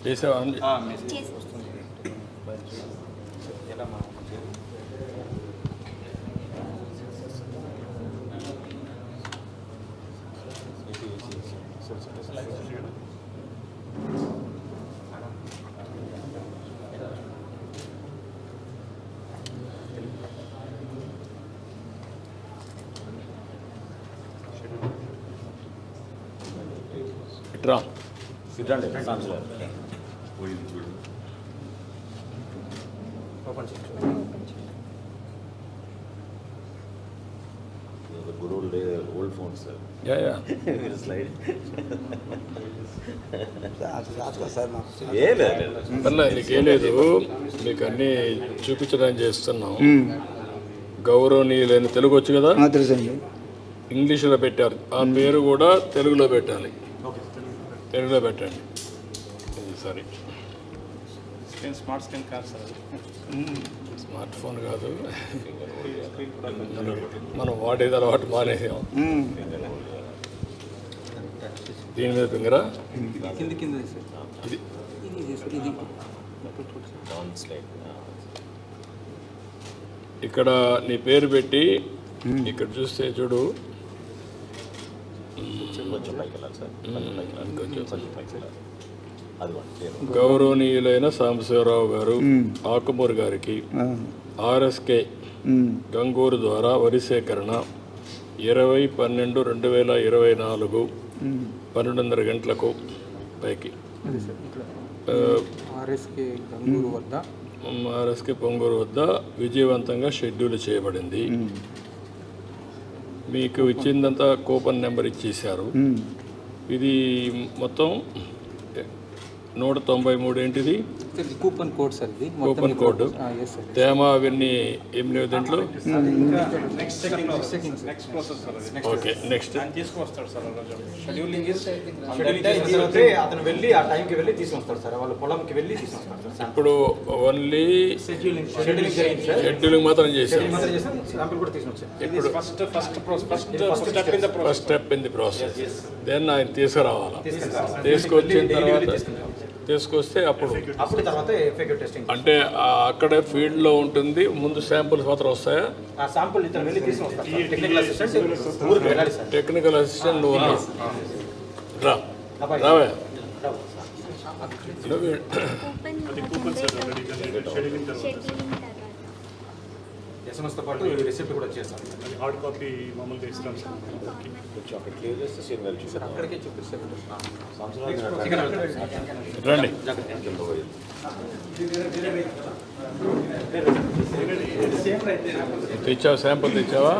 చేసావా ఇట్రా good old phone, sir. Yeah We'll slide. అలా నీకేం లేదు, మీకు అన్నీ చూపించడానికి చేస్తున్నాం. గౌరవనీయులైన తెలుగు వచ్చు కదా, తెలుసండి. ఇంగ్లీష్లో పెట్టారు, ఆ పేరు కూడా తెలుగులో పెట్టాలి. తెలుగులో పెట్టండి. సారీ, స్మార్ట్ స్క్రీన్ కాదు సార్, స్మార్ట్ ఫోన్ కాదు, మనం వాడేది అలవాటు మానేసాం. దీని మీద ఫింగరా ఇది ఇక్కడ నీ పేరు పెట్టి ఇక్కడ చూస్తే చూడు, గౌరవనీయులైన సాంబశివరావు గారు ఆకుమూరు గారికి ఆర్ఎస్కే గంగూరు ద్వారా వరి సేకరణ 20/12/2024 12:30 గంటలకు పైకి ఆర్ఎస్కే పొంగూరు వద్ద విజయవంతంగా షెడ్యూల్ చేయబడింది. మీకు ఇచ్చిందంతా కూపన్ నెంబర్ ఇచ్చేశారు. ఇది మొత్తం 193 ఏంటిది కూపన్ కోడ్ సార్, ఇది కూపన్ కోడ్. తేమ అవన్నీ ఏం లేవు దీంట్లో. ఓకే, నెక్స్ట్ తీసుకొస్తాడు సార్. షెడ్యూలింగ్ అతను వెళ్ళి ఆ టైంకి వెళ్ళి తీసుకొస్తాడు సార్, వాళ్ళ పొలంకి వెళ్ళి తీసుకొస్తాడు సార్. ఇప్పుడు ఓన్లీ షెడ్యూలింగ్ జరిగింది సార్, షెడ్యూలింగ్ మాత్రం చేశారు. శాంపుల్ కూడా తీసుకొచ్చారు. ఇప్పుడు first step in the process. Then ఆయన తీసుకురావాలా, తీసుకొచ్చిన తర్వాత తీసుకొస్తే అప్పుడు తర్వాత ఎఫెక్టివ్ టెస్టింగ్ అంటే అక్కడే ఫీల్డ్లో ఉంటుంది. ముందు శాంపుల్స్ మాత్రం వస్తాయా? ఆ శాంపుల్ ఇతను వెళ్ళి తీసుకొస్తాడు. టెక్నికల్ అసిస్టెంట్ ఊరికి వెళ్ళాలి సార్. టెక్నికల్ అసిస్టెంట్ నువ్వు ఉన్నావు. రావే ఎస్ఎంఎస్తో పాటు రిసిప్ట్ కూడా చేస్తాం. హార్డ్ కాపీ మామూలుగా ఇస్తాం సార్. కొంచెం అక్కడ క్లియర్ చేస్తే సేమ్ వెళ్ళి చూసారు. అక్కడికే చూపిస్తారు. రండి. తెచ్చావా, శాంపుల్ తెచ్చావా?